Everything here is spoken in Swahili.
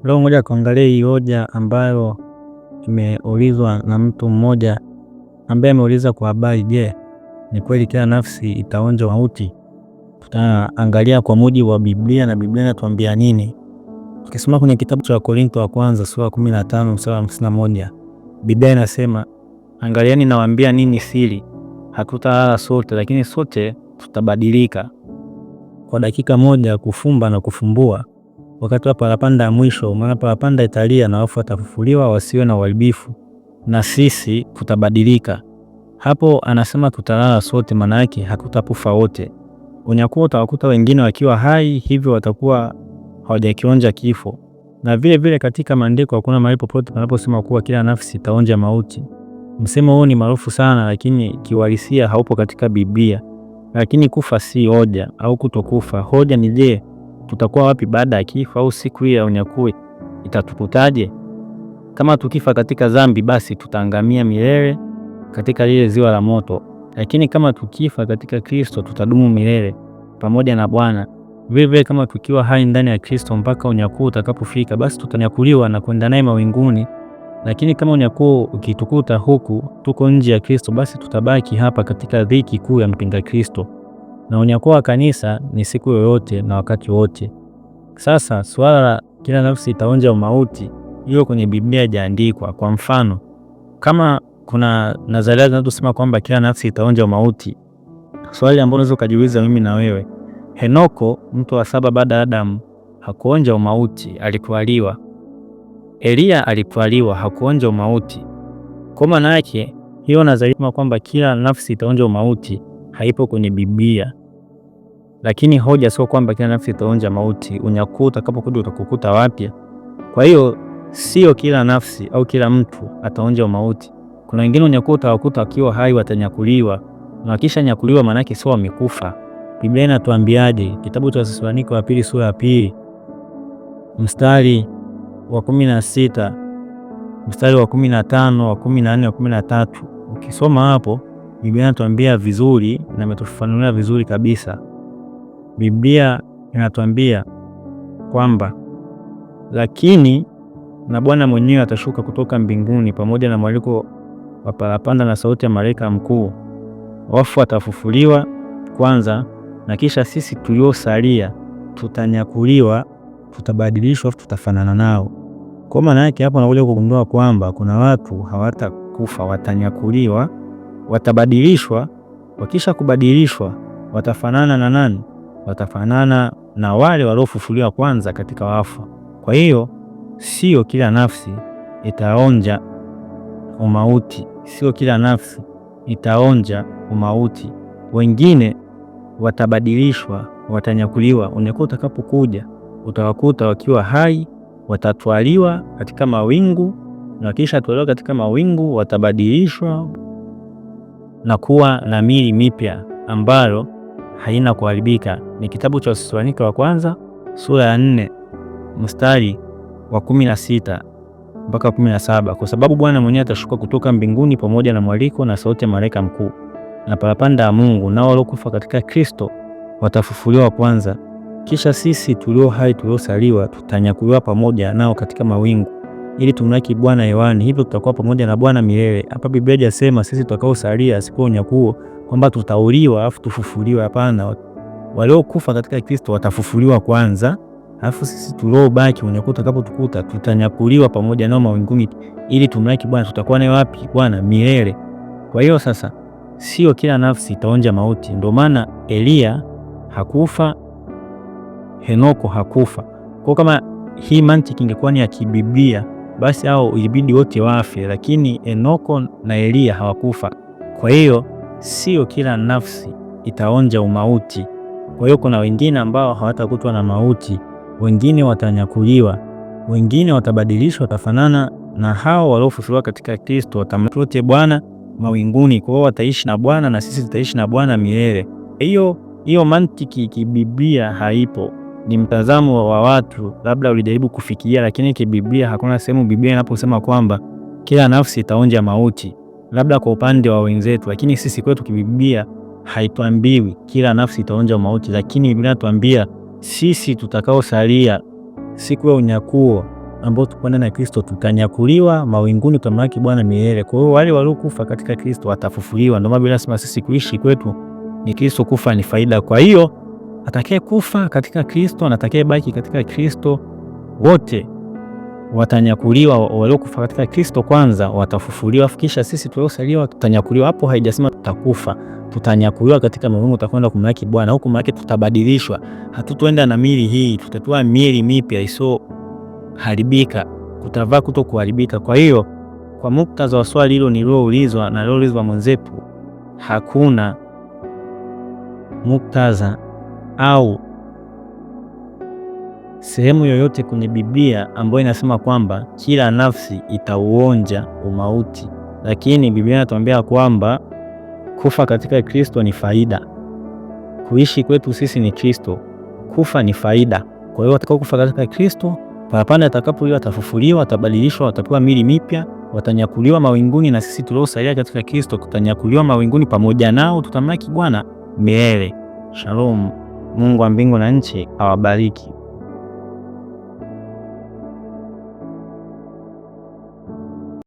Leo ngoja kuangalia hii hoja ambayo imeulizwa na mtu mmoja ambaye ameuliza kwa habari, je, ni kweli kila nafsi itaonja mauti? Tutaangalia kwa mujibu wa Biblia na Biblia inatuambia nini. Ukisoma kwenye kitabu cha Wakorintho wa kwanza sura 15 mstari wa 51, Biblia inasema, angalieni nawaambia nini siri, hatutalala sote, lakini sote tutabadilika kwa dakika moja, kufumba na kufumbua, wakati wa parapanda ya mwisho. Maana parapanda italia na wafu watafufuliwa, wasiwe na uharibifu, na sisi tutabadilika. Hapo anasema tutalala sote, maana yake hakutakufa wote. Unyakuo utawakuta wengine wakiwa hai, hivyo watakuwa hawajakionja kifo. Na vile vile katika maandiko hakuna mahali popote panaposema kuwa kila nafsi itaonja mauti. Msemo huu ni maarufu sana, lakini kiuhalisia haupo katika Biblia. Lakini kufa si hoja au kutokufa. Hoja ni je, tutakuwa wapi baada ya kifo, au siku ya unyakuo itatukutaje? Kama tukifa katika dhambi, basi tutaangamia milele katika lile ziwa la moto. Lakini kama tukifa katika Kristo, tutadumu milele pamoja na Bwana. Vile kama tukiwa hai ndani ya Kristo mpaka unyakuo utakapofika, basi tutanyakuliwa na kwenda naye mawinguni. Lakini kama unyakuo ukitukuta huku tuko nje ya Kristo, basi tutabaki hapa katika dhiki kuu ya mpinga Kristo. Na unyakuo wa kanisa ni siku yoyote na wakati wote. Sasa swala la kila nafsi itaonja mauti, hiyo kwenye Biblia haijaandikwa. Kwa mfano, kama kuna nadharia zinazosema kwamba kila nafsi itaonja mauti, swali ambalo unaweza kujiuliza mimi na wewe, Henoko mtu wa 7 baada ya Adamu hakuonja mauti, alitwaliwa. Elia alitwaliwa, hakuonja mauti. Kwa maana yake hiyo nadharia kwamba kila nafsi itaonja mauti haipo kwenye Biblia. Lakini hoja sio kwamba kila nafsi itaonja mauti. Unyakuo utakapokuja utakukuta wapi? Kwa hiyo sio kila nafsi au kila mtu ataonja mauti. Kuna wengine unyakuo utawakuta wakiwa hai, watanyakuliwa, na wakisha nyakuliwa maana yake sio wamekufa. Biblia inatuambiaje? Kitabu cha Wathesalonike wa pili sura ya 2 mstari wa 16, mstari wa 15, wa 14, wa 13. Ukisoma hapo Biblia inatuambia vizuri na imetufafanulia vizuri kabisa. Biblia inatuambia kwamba lakini na Bwana mwenyewe atashuka kutoka mbinguni pamoja na mwaliko wa parapanda na sauti ya malaika mkuu. Wafu watafufuliwa kwanza, na kisha sisi tuliosalia tutanyakuliwa, tutabadilishwa, tutafanana nao. Kwa maana yake hapo nakuja kugundua kwamba kuna watu hawatakufa, watanyakuliwa, watabadilishwa. Wakisha kubadilishwa watafanana na nani? Watafanana na wale waliofufuliwa kwanza katika wafu. Kwa hiyo sio kila nafsi itaonja umauti, sio kila nafsi itaonja umauti. Wengine watabadilishwa, watanyakuliwa. Unyakuo utakapokuja utawakuta wakiwa hai, watatwaliwa katika mawingu, na wakisha twaliwa katika mawingu watabadilishwa na kuwa na miili mipya ambayo haina kuharibika. Ni kitabu cha Wathesalonike wa kwanza sura ya 4 mstari wa 16 mpaka 17. Kwa sababu Bwana mwenyewe atashuka kutoka mbinguni pamoja na mwaliko na sauti ya malaika mkuu na parapanda ya Mungu, nao waliokufa katika Kristo watafufuliwa kwanza. Kisha sisi tulio hai tuliosaliwa tutanyakuliwa pamoja nao katika mawingu, ili tumlaki Bwana hewani. Hivyo tutakuwa pamoja na Bwana milele. Hapa Biblia inasema sisi tutakaosalia siku ya unyakuo kwamba tutauliwa afu tufufuliwe. Hapana, waliokufa katika Kristo watafufuliwa kwanza, afu sisi tuliobaki unyakuo utakapotukuta tutanyakuliwa pamoja nao mawinguni, ili tumlaki Bwana. Tutakuwa naye wapi? Bwana milele. Kwa hiyo sasa sio kila nafsi itaonja mauti. Ndio maana Elia hakufa, Henoko hakufa. Kwa kama hii mantiki ingekuwa ni ya kibiblia, basi hao ilibidi wote wafe, lakini Henoko na Elia hawakufa. Kwa hiyo sio kila nafsi itaonja umauti. Kwa hiyo kuna wengine ambao hawatakutwa na mauti, wengine watanyakuliwa, wengine watabadilishwa, watafanana na hao waliofufuliwa katika Kristo, watamlaki Bwana mawinguni. Kwa hiyo wataishi na Bwana na sisi tutaishi na Bwana milele. Hiyo mantiki kibiblia haipo. Ni mtazamo wa watu, labda ulijaribu kufikiria, lakini kibiblia hakuna sehemu Biblia inaposema kwamba kila nafsi itaonja mauti, labda kwa upande wa wenzetu. Lakini sisi kwetu kibiblia haituambiwi kila nafsi itaonja mauti, lakini Biblia inatuambia sisi tutakaosalia siku ya unyakuo ambao tuko ndani ya Kristo tutanyakuliwa mawinguni tutamlaki Bwana milele. Kwa hiyo wale waliokufa katika Kristo watafufuliwa. Ndio maana Biblia inasema sisi kuishi kwetu ni Kristo, kufa ni faida. Kwa hiyo atakaye kufa katika Kristo na atakaye baki katika Kristo wote watanyakuliwa. Waliokufa katika Kristo kwanza watafufuliwa, kisha sisi tuliosalia tutanyakuliwa. Hapo haijasema tutakufa, tutanyakuliwa katika mawingu, tutakwenda kumlaki Bwana. Huko maana tutabadilishwa, hatutoenda na miili hii, tutatoa miili mipya isio haribika, kutavaa kuto kuharibika. Kwa hiyo kwa muktadha wa swali hilo nililoulizwa na liloulizwa mwenzetu, hakuna muktadha au sehemu yoyote kwenye Biblia ambayo inasema kwamba kila nafsi itauonja umauti, lakini Biblia inatuambia kwamba kufa katika Kristo ni faida. Kuishi kwetu sisi ni Kristo, kufa ni faida. Kwa hiyo watakao kufa katika Kristo parapanda atakapokuwa watafufuliwa, watabadilishwa, watapewa miili mipya, watanyakuliwa mawinguni, na sisi tuliosalia katika Kristo tutanyakuliwa mawinguni pamoja nao, tutamlaki Bwana milele. Shalom. Mungu wa mbingu na nchi awabariki.